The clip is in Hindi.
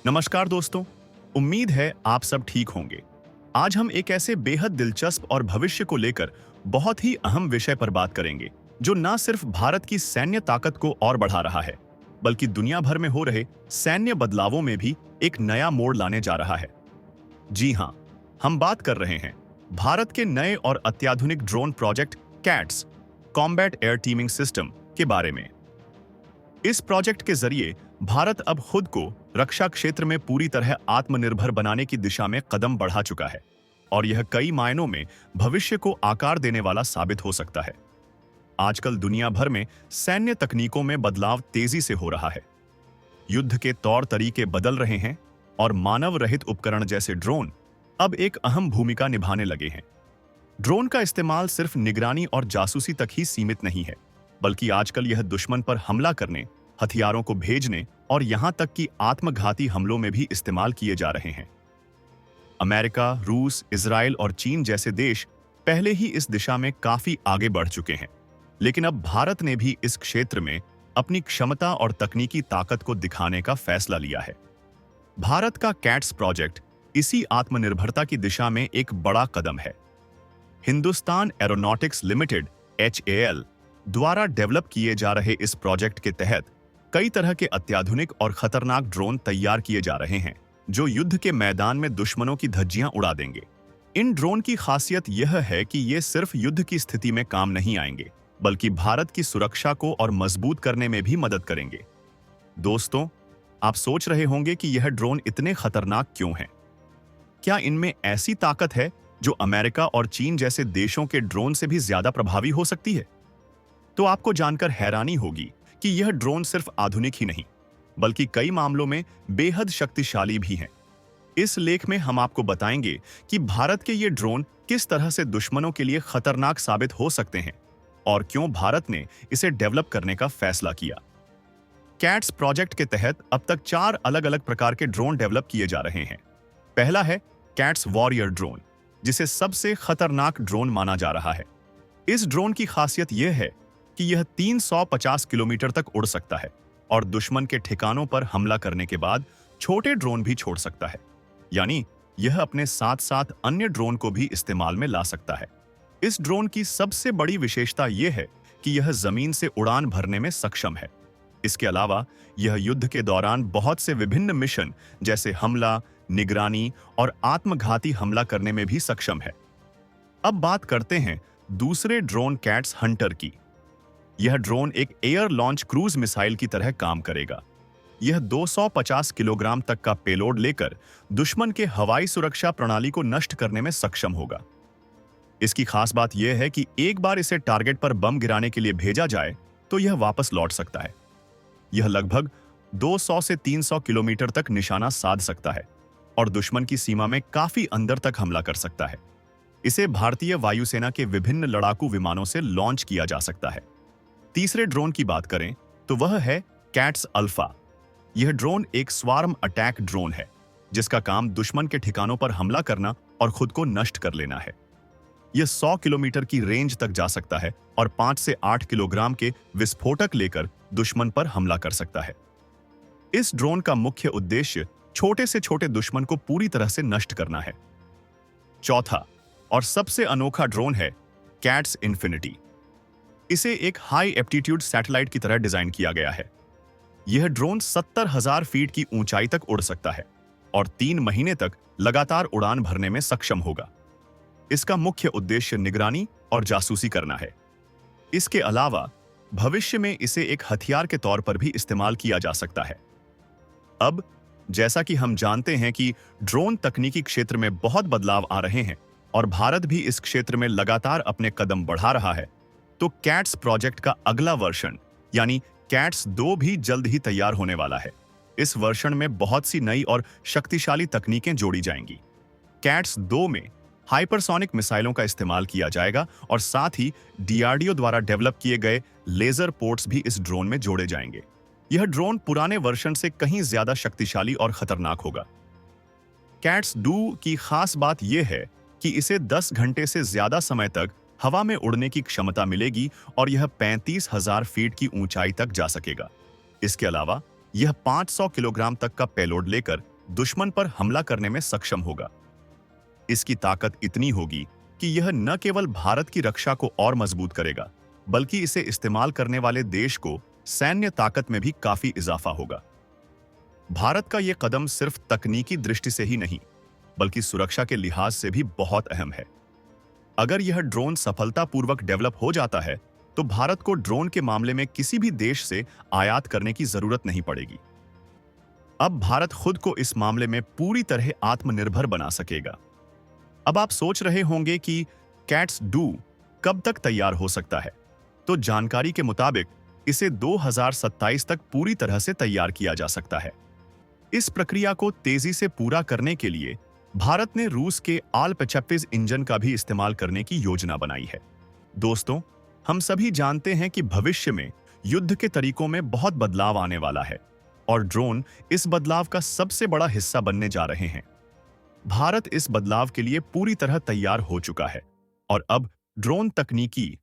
नमस्कार दोस्तों। उम्मीद है आप सब ठीक होंगे। आज हम एक ऐसे बेहद दिलचस्प और भविष्य को लेकर बहुत ही अहम विषय पर बात करेंगे, जो न सिर्फ भारत की सैन्य ताकत को और बढ़ा रहा है, बल्कि दुनिया भर में हो रहे सैन्य बदलावों में भी एक नया मोड़ लाने जा रहा है। जी हाँ, हम बात कर रहे हैं भारत के नए और अत्याधुनिक drone project cats combat air teeming system के बारे में। इस प्रोजेक्ट के जरिए भारत अब खुद को रक्षा क्षेत्र में पूरी तरह आत्मनिर्भर बनाने की दिशा में कदम बढ़ा चुका है, और यह कई मायनों में भविष्य को आकार देने वाला साबित हो सकता है। आजकल दुनिया भर में सैन्य तकनीकों में बदलाव तेजी से हो रहा है। युद्ध के तौर तरीके बदल रहे हैं और मानव रहित उपकरण जैसे ड्रोन अब एक अहम भूमिका निभाने लगे हैं। ड्रोन का इस्तेमाल सिर्फ निगरानी और जासूसी तक ही सीमित नहीं है, बल्कि आजकल यह दुश्मन पर हमला करने, हथियारों को भेजने और यहां तक कि आत्मघाती हमलों में भी इस्तेमाल किए जा रहे हैं। अमेरिका, रूस, इजराइल और चीन जैसे देश पहले ही इस दिशा में काफी आगे बढ़ चुके हैं, लेकिन अब भारत ने भी इस क्षेत्र में अपनी क्षमता और तकनीकी ताकत को दिखाने का फैसला लिया है। भारत का कैट्स प्रोजेक्ट इसी आत्मनिर्भरता की दिशा में एक बड़ा कदम है। हिंदुस्तान एरोनॉटिक्स लिमिटेड (HAL) द्वारा डेवलप किए जा रहे इस प्रोजेक्ट के तहत कई तरह के अत्याधुनिक और खतरनाक ड्रोन तैयार किए जा रहे हैं, जो युद्ध के मैदान में दुश्मनों की धज्जियां उड़ा देंगे। इन ड्रोन की खासियत यह है कि ये सिर्फ युद्ध की स्थिति में काम नहीं आएंगे, बल्कि भारत की सुरक्षा को और मजबूत करने में भी मदद करेंगे। दोस्तों, आप सोच रहे होंगे कि यह ड्रोन इतने खतरनाक क्यों हैं? क्या इनमें ऐसी ताकत है जो अमेरिका और चीन जैसे देशों के ड्रोन से भी ज्यादा प्रभावी हो सकती है? तो आपको जानकर हैरानी होगी कि यह ड्रोन सिर्फ आधुनिक ही नहीं, बल्कि कई मामलों में बेहद शक्तिशाली भी हैं। इस लेख में हम आपको बताएंगे कि भारत के ये ड्रोन किस तरह से दुश्मनों के लिए खतरनाक साबित हो सकते हैं और क्यों भारत ने इसे डेवलप करने का फैसला किया। कैट्स प्रोजेक्ट के तहत अब तक 4 अलग-अलग प्रकार के ड्रोन डेवलप किए जा रहे हैं। पहला है कैट्स वॉरियर ड्रोन, जिसे सबसे खतरनाक ड्रोन माना जा रहा है। इस ड्रोन की खासियत यह है कि यह 350 किलोमीटर तक उड़ सकता है और दुश्मन के ठिकानों पर हमला करने के बाद छोटे ड्रोन भी छोड़ सकता है, यानी यह अपने साथ साथ अन्य ड्रोन को भी इस्तेमाल में ला सकता है। इस ड्रोन की सबसे बड़ी विशेषता यह है कि यह जमीन से उड़ान भरने में सक्षम है। इसके अलावा यह युद्ध के दौरान बहुत से विभिन्न मिशन जैसे हमला, निगरानी और आत्मघाती हमला करने में भी सक्षम है। अब बात करते हैं दूसरे ड्रोन कैट्स हंटर की। यह ड्रोन एक एयर लॉन्च क्रूज मिसाइल की तरह काम करेगा। यह 250 किलोग्राम तक का पेलोड लेकर दुश्मन के हवाई सुरक्षा प्रणाली को नष्ट करने में सक्षम होगा। इसकी खास बात यह है कि एक बार इसे टारगेट पर बम गिराने के लिए भेजा जाए तो यह वापस लौट सकता है। यह लगभग 200 से 300 किलोमीटर तक निशाना साध सकता है और दुश्मन की सीमा में काफी अंदर तक हमला कर सकता है। इसे भारतीय वायुसेना के विभिन्न लड़ाकू विमानों से लॉन्च किया जा सकता है। तीसरे ड्रोन की बात करें तो वह है कैट्स अल्फा। यह ड्रोन एक स्वार्म अटैक ड्रोन है, जिसका काम दुश्मन के ठिकानों पर हमला करना और खुद को नष्ट कर लेना है। यह 100 किलोमीटर की रेंज तक जा सकता है और 5 से 8 किलोग्राम के विस्फोटक लेकर दुश्मन पर हमला कर सकता है। इस ड्रोन का मुख्य उद्देश्य छोटे से छोटे दुश्मन को पूरी तरह से नष्ट करना है। चौथा और सबसे अनोखा ड्रोन है कैट्स इन्फिनिटी। इसे एक हाई एप्टीट्यूड सैटेलाइट की तरह डिजाइन किया गया है। यह ड्रोन 70,000 फीट की ऊंचाई तक उड़ सकता है और 3 महीने तक लगातार उड़ान भरने में सक्षम होगा। इसका मुख्य उद्देश्य निगरानी और जासूसी करना है। इसके अलावा भविष्य में इसे एक हथियार के तौर पर भी इस्तेमाल किया जा सकता है। अब जैसा कि हम जानते हैं कि ड्रोन तकनीकी क्षेत्र में बहुत बदलाव आ रहे हैं और भारत भी इस क्षेत्र में लगातार अपने कदम बढ़ा रहा है, तो कैट्स प्रोजेक्ट का अगला वर्जन यानी कैट्स 2 भी जल्द ही तैयार होने वाला है। इस वर्जन में बहुत सी नई और शक्तिशाली तकनीकें जोड़ी जाएंगी। कैट्स 2 में हाइपरसोनिक मिसाइलों का इस्तेमाल किया जाएगा और साथ ही DRDO द्वारा डेवलप किए गए लेजर पोर्ट्स भी इस ड्रोन में जोड़े जाएंगे। यह ड्रोन पुराने वर्जन से कहीं ज्यादा शक्तिशाली और खतरनाक होगा। कैट्स 2 की खास बात यह है कि इसे 10 घंटे से ज्यादा समय तक हवा में उड़ने की क्षमता मिलेगी और यह 35,000 फीट की ऊंचाई तक जा सकेगा। इसके अलावा यह 500 किलोग्राम तक का पेलोड लेकर दुश्मन पर हमला करने में सक्षम होगा। इसकी ताकत इतनी होगी कि यह न केवल भारत की रक्षा को और मजबूत करेगा, बल्कि इसे इस्तेमाल करने वाले देश को सैन्य ताकत में भी काफी इजाफा होगा। भारत का यह कदम सिर्फ तकनीकी दृष्टि से ही नहीं, बल्कि सुरक्षा के लिहाज से भी बहुत अहम है। अगर यह ड्रोन सफलतापूर्वक डेवलप हो जाता है, तो भारत को ड्रोन के मामले में किसी भी देश से आयात करने की जरूरत नहीं पड़ेगी। अब भारत खुद को इस मामले में पूरी तरह आत्मनिर्भर बना सकेगा। अब आप सोच रहे होंगे कि कैट्स 2 कब तक तैयार हो सकता है? तो जानकारी के मुताबिक इसे 2027 तक पूरी तरह से तैयार किया जा सकता है। इस प्रक्रिया को तेजी से पूरा करने के लिए भारत ने रूस के आल-55 इंजन का भी इस्तेमाल करने की योजना बनाई है। दोस्तों, हम सभी जानते हैं कि भविष्य में युद्ध के तरीकों में बहुत बदलाव आने वाला है और ड्रोन इस बदलाव का सबसे बड़ा हिस्सा बनने जा रहे हैं। भारत इस बदलाव के लिए पूरी तरह तैयार हो चुका है और अब ड्रोन तकनीकी